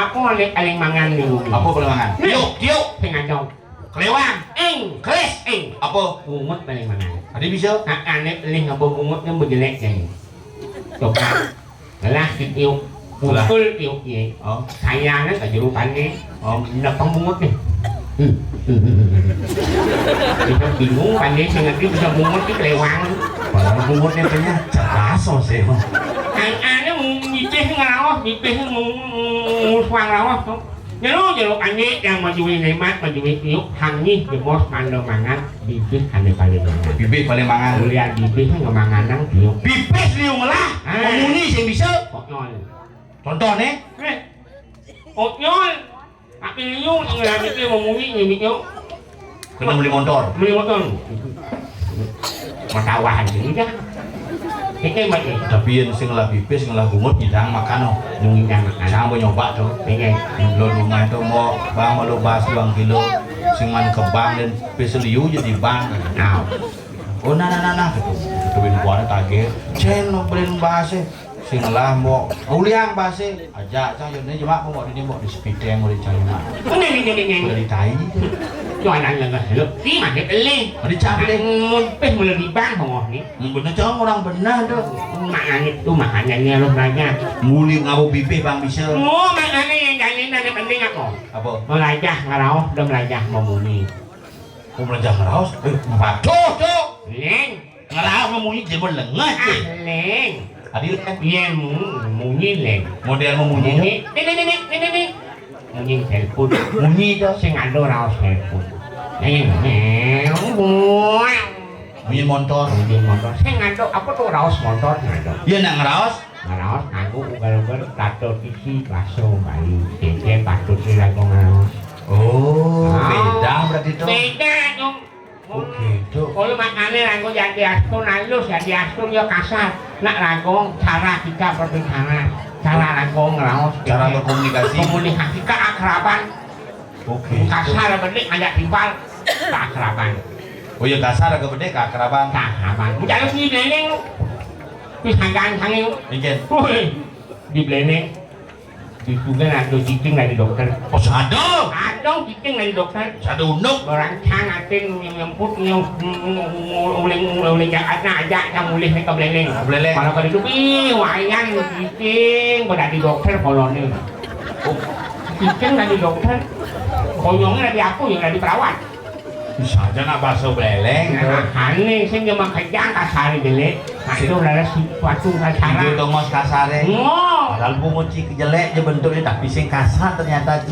Apa aling mangan nih? Apa boleh mangan? Tiuk. Tengah dong. Kelewang. Keles. Apa? Bungut paling mangan. Tadi bisa? Aneh ling apa bungutnya berjelek nih. Coba. Lah tiuk. Betul tiuknya. Oh. Sayangnya ke jerukannya. Oh, nepang bungut nih. Kita bingung pandai sangat bisa bungut di kelewang. Padahal bungutnya punya cerdas sih. Aneh ngipih ngelawas, ngipih nguswang lawas. Jeruk aneh yang majuin lemat, majuin tiuk, hangi, demos, mandor mangan, bibit aneh paling mangan. Bibit paling mangan. Kuliah bibit nggak mangan nang tiuk. Bibit liung lah. Ngomongin sih bisa. Oknyol. Contoh nih. Oknyol. Tapi liung nggak mikir ngomongin nyimiknya. Kena beli motor. Beli motor. Matawahan ini dah. Ini macam. Tapi yang sing lah bibit, sing lah bungut nyidang makan oh. Nyidang makan. Jangan mau nyoba tuh. Ini. Lo rumah itu mau bang mau lo bahas 2 kilo. Sing man ke bank dan peseliu jadi bank. Nah. Oh nah gitu. Ketuin buahnya kaget. Cen lo beliin bahasnya. Sing lah mau uliang bahasnya. Ajak cang jadi cuma mau ini mau di sepeda mau di China. Ini. Mau di Thai. Cho anh là lúc tí mà cái lên Mau di China deh. Bên mà đi bán không nih Bener cang orang benar tuh. Makanya lu nanya Muli ngau bibit bang bisa. Makanya yang jangan ada penting apa Apa? Belajar ngarau udah belajar mau muni Mau belajar ngeraus? Apa? Cok. Lên Ngeraus mau muni jadi melengah sih. Lên Adil kan? Iya muni lên Model mau muni. Ini Muni telepon Muni dah. Saya ngado raus telepon Muni motor. Muni motor Saya ngado apa tuh raus motor ngado Iya nak ngeraus. Ngaraos nganggo ugal-ugal tato isi baso bayi cece patut lagu ngaraos. Beda berarti tuh. Beda dong. Oke tuh. Kalau makanya lagu yang diatur halus ya diatur ya kasar. Nak lagu cara kita berbicara, cara lagu ngaraos. Cara berkomunikasi. Komunikasi keakraban. Oke. Kasar bedik ngajak timbal keakraban. Oh ya kasar agak gede keakraban. Keakraban. Jangan sih beleng lu. Pisangkan sangin. Mungkin. Di beleng. Di sungai ada cicing dari dokter. Oh sado. Ada cicing dari dokter. Sado unuk. Orang cangatin nyemput uling jakatnya aja yang mulih ke beleng. Beleng. Kalau kali itu wayan cicing pada di dokter kolonel. Cicing dari dokter. Konyongnya dari aku yang dari perawat. Bisa aja nak bakso beleng. Aneh sih cuma kejang kasar dele. Nah itu adalah suatu kasar. Itu tongos kasare. Padahal pungut jelek dia bentuknya tapi sing kasar ternyata.